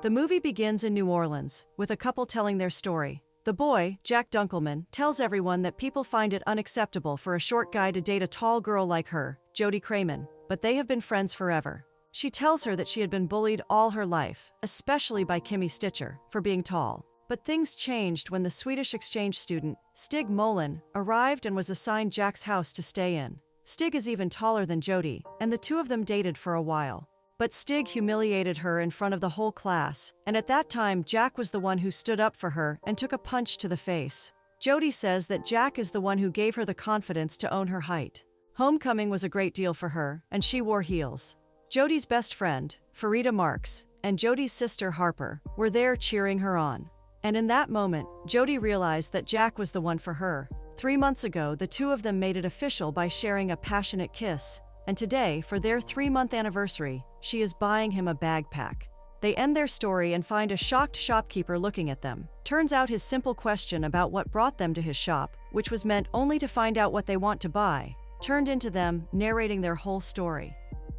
The movie begins in New Orleans, with a couple telling their story. The boy, Jack Dunkelman, tells everyone that people find it unacceptable for a short guy to date a tall girl like her, Jody Crayman, but they have been friends forever. She tells her that she had been bullied all her life, especially by Kimmy Stitcher, for being tall. But things changed when the Swedish exchange student, Stig Molin, arrived and was assigned Jack's house to stay in. Stig is even taller than Jody, and the two of them dated for a while. But Stig humiliated her in front of the whole class, and at that time Jack was the one who stood up for her and took a punch to the face. Jody says that Jack is the one who gave her the confidence to own her height. Homecoming was a great deal for her, and she wore heels. Jody's best friend, Farida Marks, and Jody's sister Harper were there cheering her on. And in that moment, Jody realized that Jack was the one for her. 3 months ago, the two of them made it official by sharing a passionate kiss. And today, for their 3-month anniversary, she is buying him a backpack. They end their story and find a shocked shopkeeper looking at them. Turns out his simple question about what brought them to his shop, which was meant only to find out what they want to buy, turned into them narrating their whole story.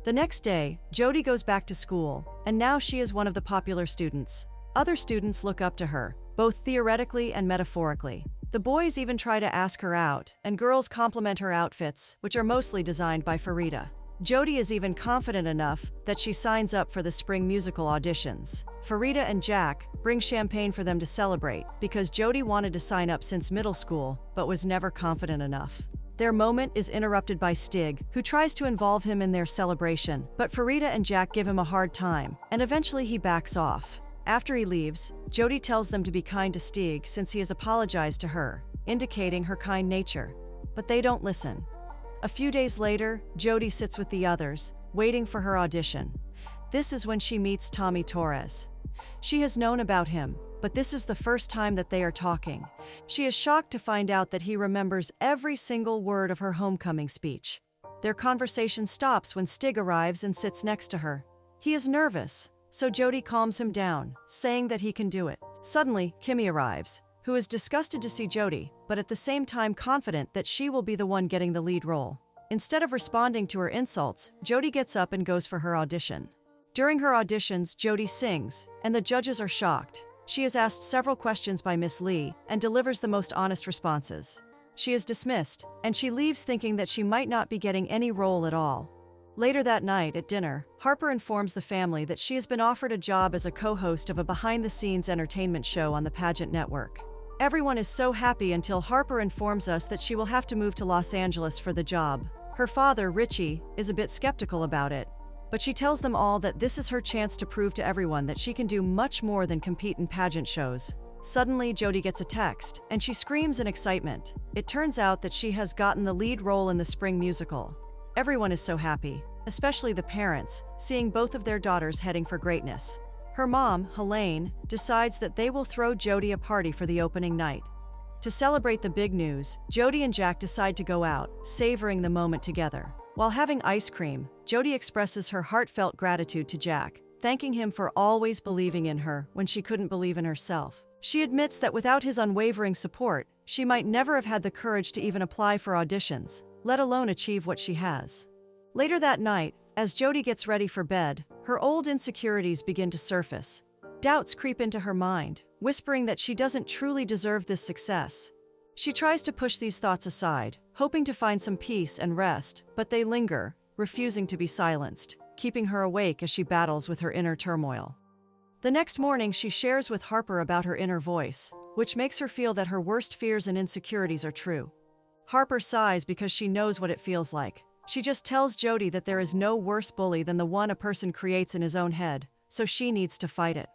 The next day, Jody goes back to school, and now she is one of the popular students. Other students look up to her, both theoretically and metaphorically. The boys even try to ask her out, and girls compliment her outfits, which are mostly designed by Farida. Jody is even confident enough that she signs up for the spring musical auditions. Farida and Jack bring champagne for them to celebrate because Jody wanted to sign up since middle school, but was never confident enough. Their moment is interrupted by Stig, who tries to involve him in their celebration, but Farida and Jack give him a hard time, and eventually he backs off. After he leaves, Jody tells them to be kind to Stig since he has apologized to her, indicating her kind nature. But they don't listen. A few days later, Jody sits with the others, waiting for her audition. This is when she meets Tommy Torres. She has known about him, but this is the first time that they are talking. She is shocked to find out that he remembers every single word of her homecoming speech. Their conversation stops when Stig arrives and sits next to her. He is nervous, so Jody calms him down, saying that he can do it. Suddenly, Kimmy arrives, who is disgusted to see Jody, but at the same time confident that she will be the one getting the lead role. Instead of responding to her insults, Jody gets up and goes for her audition. During her auditions, Jody sings, and the judges are shocked. She is asked several questions by Miss Lee and delivers the most honest responses. She is dismissed, and she leaves thinking that she might not be getting any role at all. Later that night, at dinner, Harper informs the family that she has been offered a job as a co-host of a behind-the-scenes entertainment show on the Pageant Network. Everyone is so happy until Harper informs us that she will have to move to Los Angeles for the job. Her father, Richie, is a bit skeptical about it, but she tells them all that this is her chance to prove to everyone that she can do much more than compete in pageant shows. Suddenly, Jody gets a text, and she screams in excitement. It turns out that she has gotten the lead role in the spring musical. Everyone is so happy, especially the parents, seeing both of their daughters heading for greatness. Her mom, Helene, decides that they will throw Jody a party for the opening night. To celebrate the big news, Jody and Jack decide to go out, savoring the moment together. While having ice cream, Jody expresses her heartfelt gratitude to Jack, thanking him for always believing in her when she couldn't believe in herself. She admits that without his unwavering support, she might never have had the courage to even apply for auditions, let alone achieve what she has. Later that night, as Jody gets ready for bed, her old insecurities begin to surface. Doubts creep into her mind, whispering that she doesn't truly deserve this success. She tries to push these thoughts aside, hoping to find some peace and rest, but they linger, refusing to be silenced, keeping her awake as she battles with her inner turmoil. The next morning, she shares with Harper about her inner voice, which makes her feel that her worst fears and insecurities are true. Harper sighs because she knows what it feels like. She just tells Jody that there is no worse bully than the one a person creates in his own head, so she needs to fight it.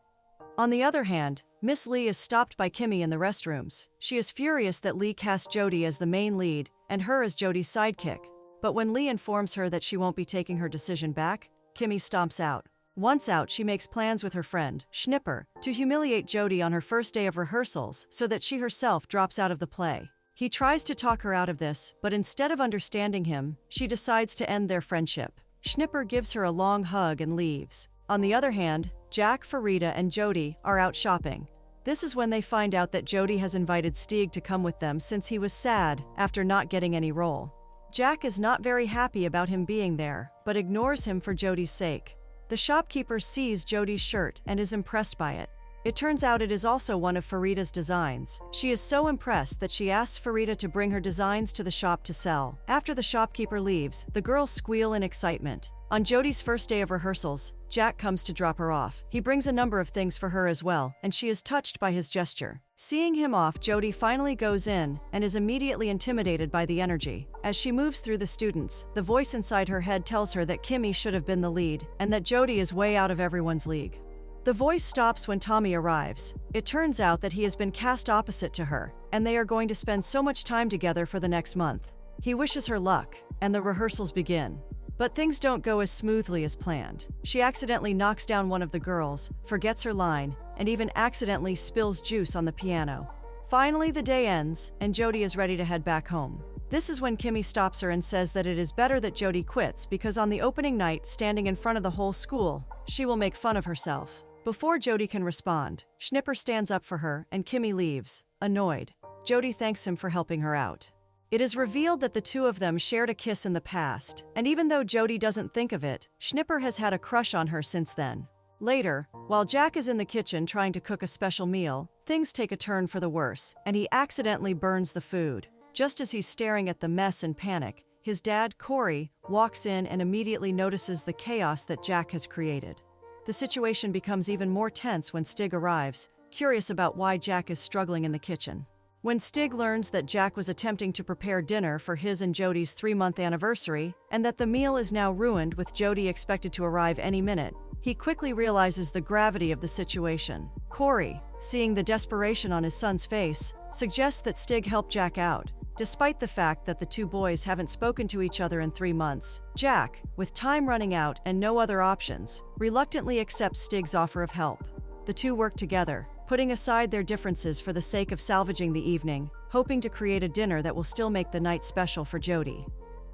On the other hand, Miss Lee is stopped by Kimmy in the restrooms. She is furious that Lee cast Jody as the main lead and her as Jody's sidekick. But when Lee informs her that she won't be taking her decision back, Kimmy stomps out. Once out, she makes plans with her friend, Schnipper, to humiliate Jody on her first day of rehearsals so that she herself drops out of the play. He tries to talk her out of this, but instead of understanding him, she decides to end their friendship. Schnipper gives her a long hug and leaves. On the other hand, Jack, Farida, and Jody are out shopping. This is when they find out that Jody has invited Stig to come with them since he was sad after not getting any role. Jack is not very happy about him being there, but ignores him for Jody's sake. The shopkeeper sees Jody's shirt and is impressed by it. It turns out it is also one of Farida's designs. She is so impressed that she asks Farida to bring her designs to the shop to sell. After the shopkeeper leaves, the girls squeal in excitement. On Jody's first day of rehearsals, Jack comes to drop her off. He brings a number of things for her as well, and she is touched by his gesture. Seeing him off, Jody finally goes in and is immediately intimidated by the energy. As she moves through the students, the voice inside her head tells her that Kimmy should have been the lead, and that Jody is way out of everyone's league. The voice stops when Tommy arrives. It turns out that he has been cast opposite to her, and they are going to spend so much time together for the next month. He wishes her luck, and the rehearsals begin. But things don't go as smoothly as planned. She accidentally knocks down one of the girls, forgets her line, and even accidentally spills juice on the piano. Finally, the day ends, and Jody is ready to head back home. This is when Kimmy stops her and says that it is better that Jody quits because on the opening night, standing in front of the whole school, she will make fun of herself. Before Jody can respond, Schnipper stands up for her and Kimmy leaves, annoyed. Jody thanks him for helping her out. It is revealed that the two of them shared a kiss in the past, and even though Jody doesn't think of it, Schnipper has had a crush on her since then. Later, while Jack is in the kitchen trying to cook a special meal, things take a turn for the worse, and he accidentally burns the food. Just as he's staring at the mess in panic, his dad, Corey, walks in and immediately notices the chaos that Jack has created. The situation becomes even more tense when Stig arrives, curious about why Jack is struggling in the kitchen. When Stig learns that Jack was attempting to prepare dinner for his and Jody's 3-month anniversary, and that the meal is now ruined with Jody expected to arrive any minute, he quickly realizes the gravity of the situation. Corey, seeing the desperation on his son's face, suggests that Stig help Jack out. Despite the fact that the two boys haven't spoken to each other in 3 months, Jack, with time running out and no other options, reluctantly accepts Stig's offer of help. The two work together, putting aside their differences for the sake of salvaging the evening, hoping to create a dinner that will still make the night special for Jody.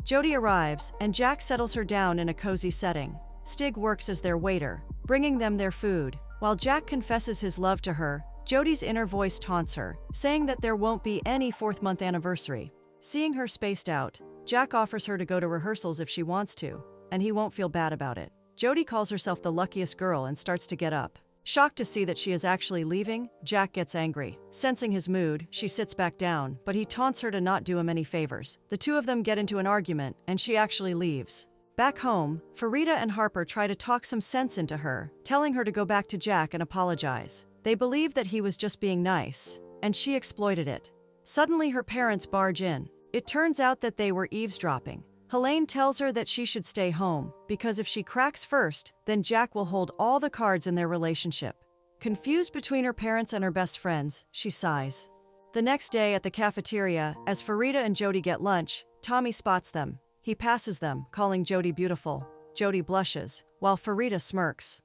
Jody arrives, and Jack settles her down in a cozy setting. Stig works as their waiter, bringing them their food. While Jack confesses his love to her, Jody's inner voice taunts her, saying that there won't be any 4th-month anniversary. Seeing her spaced out, Jack offers her to go to rehearsals if she wants to, and he won't feel bad about it. Jody calls herself the luckiest girl and starts to get up. Shocked to see that she is actually leaving, Jack gets angry. Sensing his mood, she sits back down, but he taunts her to not do him any favors. The two of them get into an argument, and she actually leaves. Back home, Farida and Harper try to talk some sense into her, telling her to go back to Jack and apologize. They believe that he was just being nice, and she exploited it. Suddenly, her parents barge in. It turns out that they were eavesdropping. Helene tells her that she should stay home, because if she cracks first, then Jack will hold all the cards in their relationship. Confused between her parents and her best friends, she sighs. The next day at the cafeteria, as Farida and Jody get lunch, Tommy spots them. He passes them, calling Jody beautiful. Jody blushes, while Farida smirks.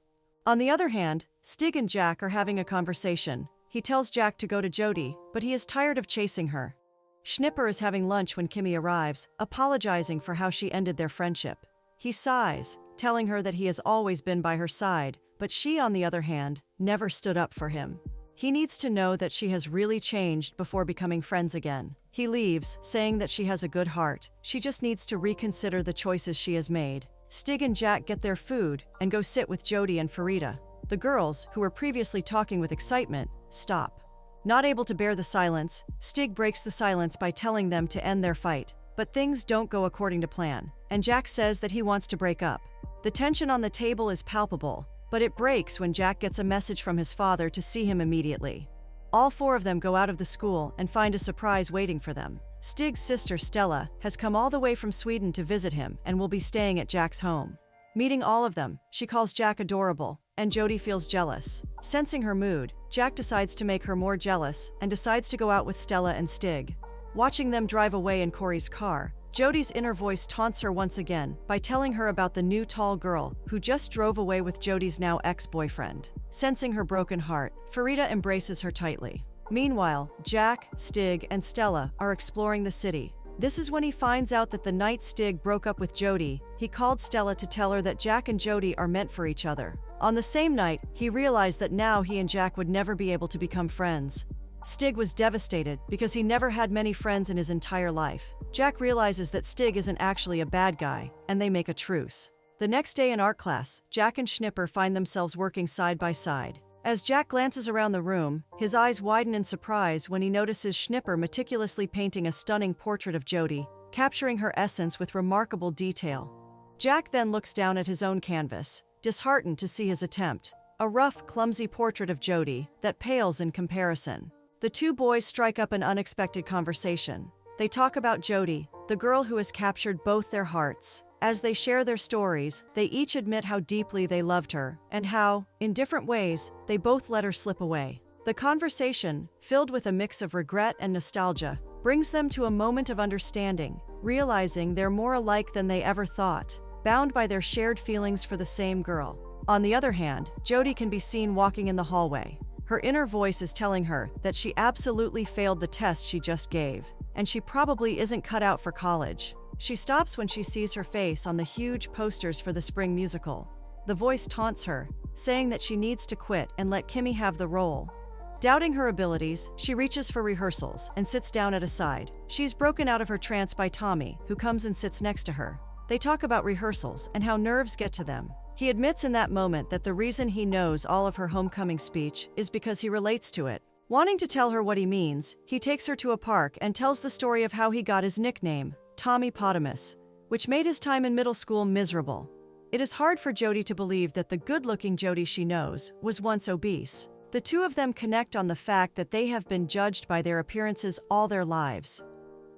On the other hand, Stig and Jack are having a conversation. He tells Jack to go to Jody, but he is tired of chasing her. Schnipper is having lunch when Kimmy arrives, apologizing for how she ended their friendship. He sighs, telling her that he has always been by her side, but she, on the other hand, never stood up for him. He needs to know that she has really changed before becoming friends again. He leaves, saying that she has a good heart. She just needs to reconsider the choices she has made. Stig and Jack get their food and go sit with Jody and Farida. The girls, who were previously talking with excitement, stop. Not able to bear the silence, Stig breaks the silence by telling them to end their fight. But things don't go according to plan, and Jack says that he wants to break up. The tension on the table is palpable, but it breaks when Jack gets a message from his father to see him immediately. All 4 of them go out of the school and find a surprise waiting for them. Stig's sister, Stella, has come all the way from Sweden to visit him and will be staying at Jack's home. Meeting all of them, she calls Jack adorable, and Jody feels jealous. Sensing her mood, Jack decides to make her more jealous and decides to go out with Stella and Stig. Watching them drive away in Corey's car, Jody's inner voice taunts her once again by telling her about the new tall girl who just drove away with Jody's now ex-boyfriend. Sensing her broken heart, Farida embraces her tightly. Meanwhile, Jack, Stig, and Stella are exploring the city. This is when he finds out that the night Stig broke up with Jody, he called Stella to tell her that Jack and Jody are meant for each other. On the same night, he realized that now he and Jack would never be able to become friends. Stig was devastated because he never had many friends in his entire life. Jack realizes that Stig isn't actually a bad guy, and they make a truce. The next day in art class, Jack and Schnipper find themselves working side by side. As Jack glances around the room, his eyes widen in surprise when he notices Schnipper meticulously painting a stunning portrait of Jody, capturing her essence with remarkable detail. Jack then looks down at his own canvas, disheartened to see his attempt, a rough, clumsy portrait of Jody that pales in comparison. The two boys strike up an unexpected conversation. They talk about Jody, the girl who has captured both their hearts. As they share their stories, they each admit how deeply they loved her, and how, in different ways, they both let her slip away. The conversation, filled with a mix of regret and nostalgia, brings them to a moment of understanding, realizing they're more alike than they ever thought, bound by their shared feelings for the same girl. On the other hand, Jody can be seen walking in the hallway. Her inner voice is telling her that she absolutely failed the test she just gave, and she probably isn't cut out for college. She stops when she sees her face on the huge posters for the spring musical. The voice taunts her, saying that she needs to quit and let Kimmy have the role. Doubting her abilities, she reaches for rehearsals and sits down at a side. She's broken out of her trance by Tommy, who comes and sits next to her. They talk about rehearsals and how nerves get to them. He admits in that moment that the reason he knows all of her homecoming speech is because he relates to it. Wanting to tell her what he means, he takes her to a park and tells the story of how he got his nickname, Tommy Potamus, which made his time in middle school miserable. It is hard for Jody to believe that the good-looking Jody she knows was once obese. The two of them connect on the fact that they have been judged by their appearances all their lives.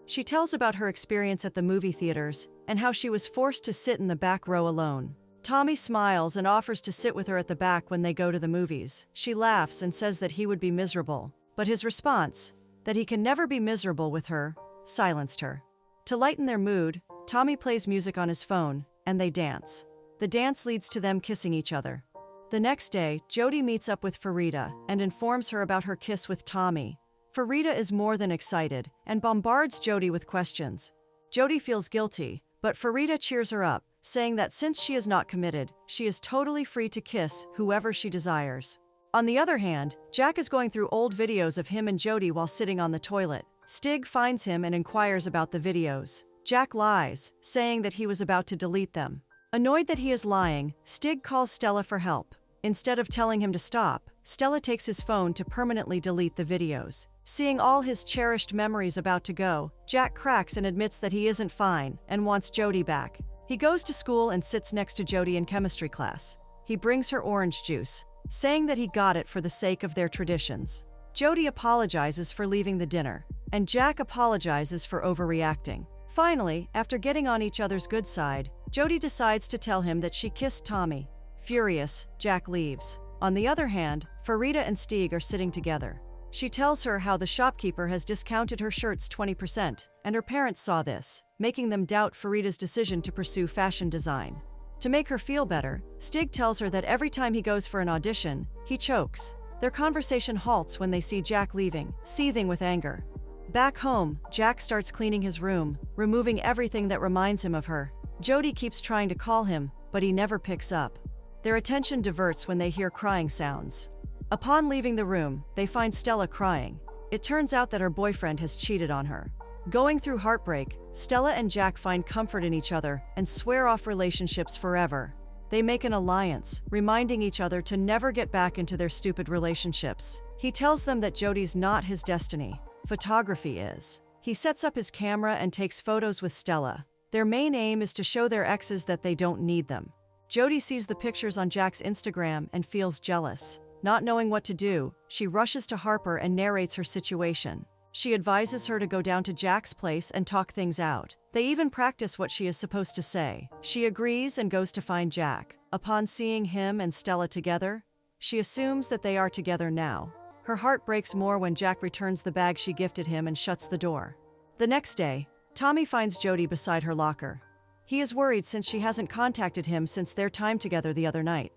She tells about her experience at the movie theaters and how she was forced to sit in the back row alone. Tommy smiles and offers to sit with her at the back when they go to the movies. She laughs and says that he would be miserable, but his response, that he can never be miserable with her, silenced her. To lighten their mood, Tommy plays music on his phone, and they dance. The dance leads to them kissing each other. The next day, Jody meets up with Farida and informs her about her kiss with Tommy. Farida is more than excited and bombards Jody with questions. Jody feels guilty, but Farida cheers her up, saying that since she is not committed, she is totally free to kiss whoever she desires. On the other hand, Jack is going through old videos of him and Jody while sitting on the toilet. Stig finds him and inquires about the videos. Jack lies, saying that he was about to delete them. Annoyed that he is lying, Stig calls Stella for help. Instead of telling him to stop, Stella takes his phone to permanently delete the videos. Seeing all his cherished memories about to go, Jack cracks and admits that he isn't fine and wants Jody back. He goes to school and sits next to Jody in chemistry class. He brings her orange juice, saying that he got it for the sake of their traditions. Jody apologizes for leaving the dinner, and Jack apologizes for overreacting. Finally, after getting on each other's good side, Jody decides to tell him that she kissed Tommy. Furious, Jack leaves. On the other hand, Farida and Stig are sitting together. She tells her how the shopkeeper has discounted her shirts 20%, and her parents saw this, making them doubt Farida's decision to pursue fashion design. To make her feel better, Stig tells her that every time he goes for an audition, he chokes. Their conversation halts when they see Jack leaving, seething with anger. Back home, Jack starts cleaning his room, removing everything that reminds him of her. Jody keeps trying to call him, but he never picks up. Their attention diverts when they hear crying sounds. Upon leaving the room, they find Stella crying. It turns out that her boyfriend has cheated on her. Going through heartbreak, Stella and Jack find comfort in each other and swear off relationships forever. They make an alliance, reminding each other to never get back into their stupid relationships. He tells them that Jody's not his destiny. Photography is. He sets up his camera and takes photos with Stella. Their main aim is to show their exes that they don't need them. Jody sees the pictures on Jack's Instagram and feels jealous. Not knowing what to do, she rushes to Harper and narrates her situation. She advises her to go down to Jack's place and talk things out. They even practice what she is supposed to say. She agrees and goes to find Jack. Upon seeing him and Stella together, she assumes that they are together now. Her heart breaks more when Jack returns the bag she gifted him and shuts the door. The next day, Tommy finds Jody beside her locker. He is worried since she hasn't contacted him since their time together the other night.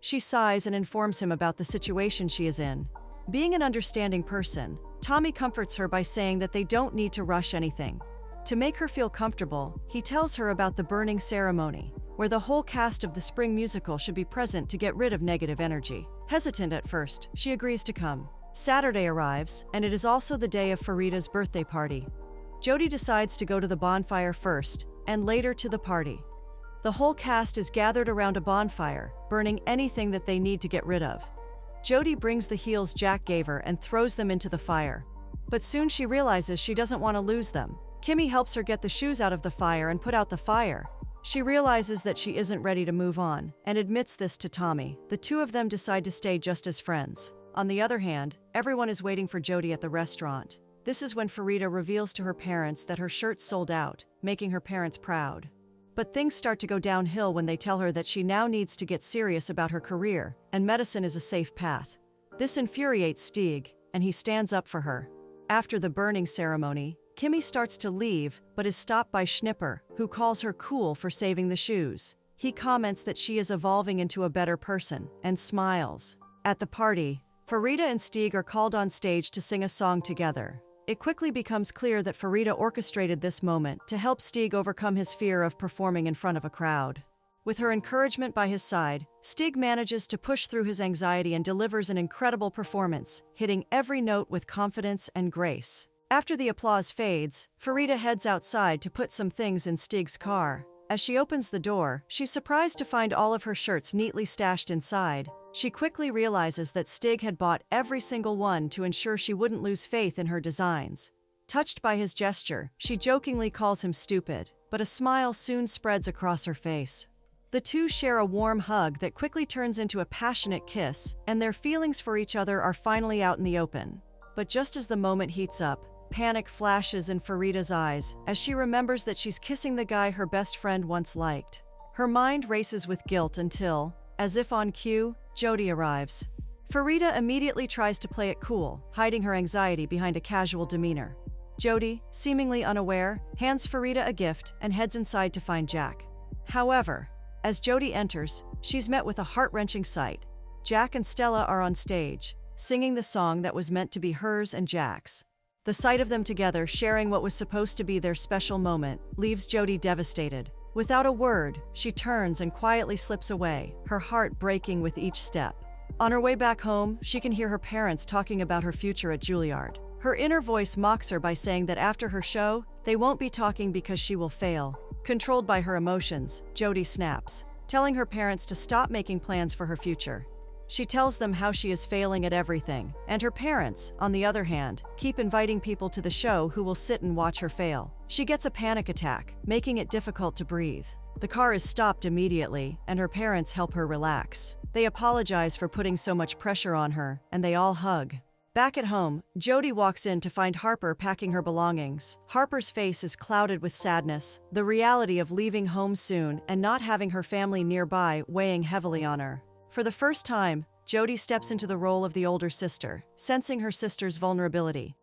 She sighs and informs him about the situation she is in. Being an understanding person, Tommy comforts her by saying that they don't need to rush anything. To make her feel comfortable, he tells her about the burning ceremony, where the whole cast of the spring musical should be present to get rid of negative energy. Hesitant at first, she agrees to come. Saturday arrives, and it is also the day of Farida's birthday party. Jody decides to go to the bonfire first, and later to the party. The whole cast is gathered around a bonfire, burning anything that they need to get rid of. Jody brings the heels Jack gave her and throws them into the fire. But soon she realizes she doesn't want to lose them. Kimmy helps her get the shoes out of the fire and put out the fire. She realizes that she isn't ready to move on, and admits this to Tommy. The two of them decide to stay just as friends. On the other hand, everyone is waiting for Jody at the restaurant. This is when Farida reveals to her parents that her shirt's sold out, making her parents proud. But things start to go downhill when they tell her that she now needs to get serious about her career, and medicine is a safe path. This infuriates Stieg, and he stands up for her. After the burning ceremony, Kimmy starts to leave, but is stopped by Schnipper, who calls her cool for saving the shoes. He comments that she is evolving into a better person, and smiles. At the party, Farida and Stieg are called on stage to sing a song together. It quickly becomes clear that Farida orchestrated this moment to help Stieg overcome his fear of performing in front of a crowd. With her encouragement by his side, Stieg manages to push through his anxiety and delivers an incredible performance, hitting every note with confidence and grace. After the applause fades, Farida heads outside to put some things in Stieg's car. As she opens the door, she's surprised to find all of her shirts neatly stashed inside. She quickly realizes that Stieg had bought every single one to ensure she wouldn't lose faith in her designs. Touched by his gesture, she jokingly calls him stupid, but a smile soon spreads across her face. The two share a warm hug that quickly turns into a passionate kiss, and their feelings for each other are finally out in the open. But just as the moment heats up, panic flashes in Farida's eyes as she remembers that she's kissing the guy her best friend once liked. Her mind races with guilt until, as if on cue, Jody arrives. Farida immediately tries to play it cool, hiding her anxiety behind a casual demeanor. Jody, seemingly unaware, hands Farida a gift and heads inside to find Jack. However, as Jody enters, she's met with a heart-wrenching sight. Jack and Stella are on stage, singing the song that was meant to be hers and Jack's. The sight of them together, sharing what was supposed to be their special moment, leaves Jody devastated. Without a word, she turns and quietly slips away, her heart breaking with each step. On her way back home, she can hear her parents talking about her future at Juilliard. Her inner voice mocks her by saying that after her show, they won't be talking because she will fail. Controlled by her emotions, Jody snaps, telling her parents to stop making plans for her future. She tells them how she is failing at everything, and her parents, on the other hand, keep inviting people to the show who will sit and watch her fail. She gets a panic attack, making it difficult to breathe. The car is stopped immediately, and her parents help her relax. They apologize for putting so much pressure on her, and they all hug. Back at home, Jody walks in to find Harper packing her belongings. Harper's face is clouded with sadness, the reality of leaving home soon and not having her family nearby weighing heavily on her. For the first time, Jody steps into the role of the older sister, sensing her sister's vulnerability.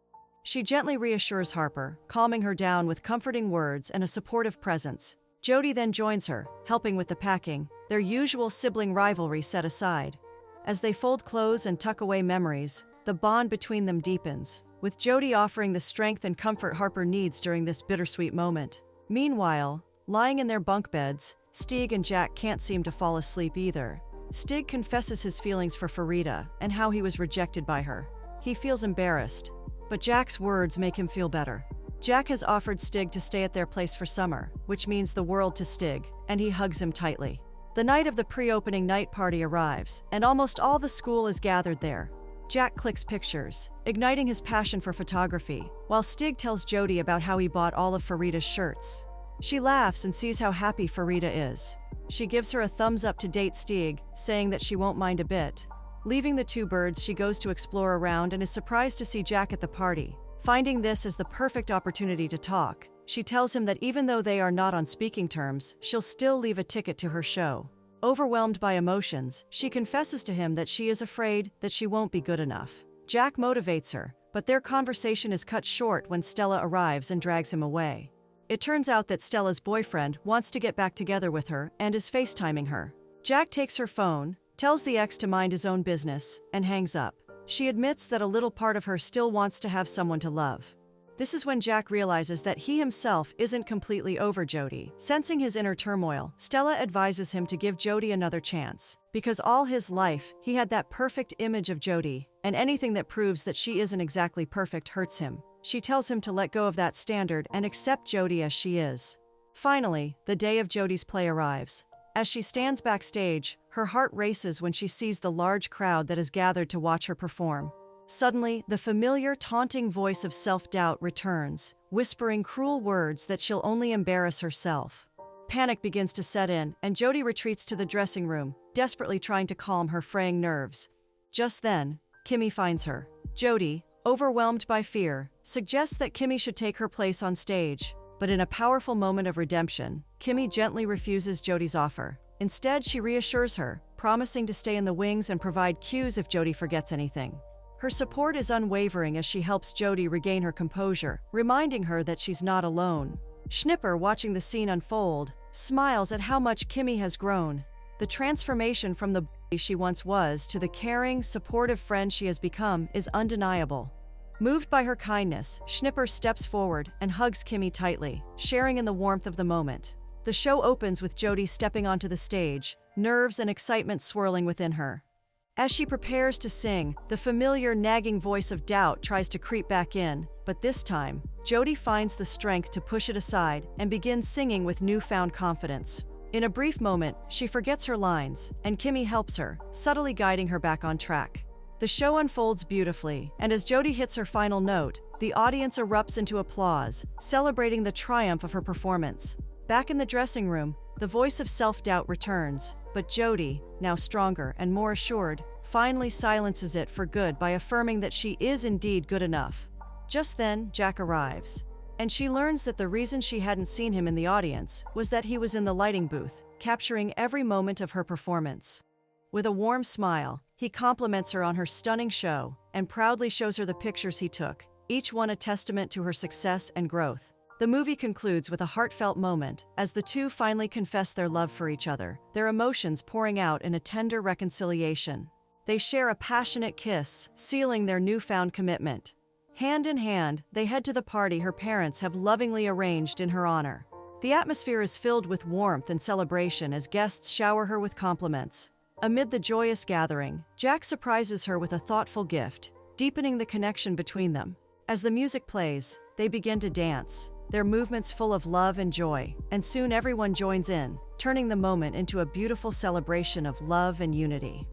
She gently reassures Harper, calming her down with comforting words and a supportive presence. Jody then joins her, helping with the packing, their usual sibling rivalry set aside. As they fold clothes and tuck away memories, the bond between them deepens, with Jody offering the strength and comfort Harper needs during this bittersweet moment. Meanwhile, lying in their bunk beds, Stieg and Jack can't seem to fall asleep either. Stieg confesses his feelings for Farida and how he was rejected by her. He feels embarrassed, but Jack's words make him feel better. Jack has offered Stieg to stay at their place for summer, which means the world to Stieg, and he hugs him tightly. The night of the pre-opening night party arrives, and almost all the school is gathered there. Jack clicks pictures, igniting his passion for photography, while Stieg tells Jody about how he bought all of Farida's shirts. She laughs and sees how happy Farida is. She gives her a thumbs up to date Stieg, saying that she won't mind a bit. Leaving the two birds, she goes to explore around and is surprised to see Jack at the party. Finding this as the perfect opportunity to talk, she tells him that even though they are not on speaking terms, she'll still leave a ticket to her show. Overwhelmed by emotions, she confesses to him that she is afraid that she won't be good enough. Jack motivates her, but their conversation is cut short when Stella arrives and drags him away. It turns out that Stella's boyfriend wants to get back together with her and is FaceTiming her. Jack takes her phone, tells the ex to mind his own business, and hangs up. She admits that a little part of her still wants to have someone to love. This is when Jack realizes that he himself isn't completely over Jody. Sensing his inner turmoil, Stella advises him to give Jody another chance. Because all his life, he had that perfect image of Jody, and anything that proves that she isn't exactly perfect hurts him. She tells him to let go of that standard and accept Jody as she is. Finally, the day of Jodi's play arrives. As she stands backstage, her heart races when she sees the large crowd that has gathered to watch her perform. Suddenly, the familiar, taunting voice of self-doubt returns, whispering cruel words that she'll only embarrass herself. Panic begins to set in, and Jodi retreats to the dressing room, desperately trying to calm her fraying nerves. Just then, Kimmy finds her. Jodi, overwhelmed by fear, suggests that Kimmy should take her place on stage. But in a powerful moment of redemption, Kimmy gently refuses Jodi's offer. Instead, she reassures her, promising to stay in the wings and provide cues if Jodi forgets anything. Her support is unwavering as she helps Jodi regain her composure, reminding her that she's not alone. Schnipper, watching the scene unfold, smiles at how much Kimmy has grown. The transformation from the bully she once was to the caring, supportive friend she has become is undeniable. Moved by her kindness, Schnipper steps forward and hugs Kimmy tightly, sharing in the warmth of the moment. The show opens with Jodi stepping onto the stage, nerves and excitement swirling within her. As she prepares to sing, the familiar nagging voice of doubt tries to creep back in, but this time, Jodi finds the strength to push it aside and begins singing with newfound confidence. In a brief moment, she forgets her lines, and Kimmy helps her, subtly guiding her back on track. The show unfolds beautifully, and as Jodi hits her final note, the audience erupts into applause, celebrating the triumph of her performance. Back in the dressing room, the voice of self-doubt returns, but Jodi, now stronger and more assured, finally silences it for good by affirming that she is indeed good enough. Just then, Jack arrives, and she learns that the reason she hadn't seen him in the audience was that he was in the lighting booth, capturing every moment of her performance. With a warm smile, he compliments her on her stunning show and proudly shows her the pictures he took, each one a testament to her success and growth. The movie concludes with a heartfelt moment as the two finally confess their love for each other, their emotions pouring out in a tender reconciliation. They share a passionate kiss, sealing their newfound commitment. Hand in hand, they head to the party her parents have lovingly arranged in her honor. The atmosphere is filled with warmth and celebration as guests shower her with compliments. Amid the joyous gathering, Jack surprises her with a thoughtful gift, deepening the connection between them. As the music plays, they begin to dance, their movements full of love and joy, and soon everyone joins in, turning the moment into a beautiful celebration of love and unity.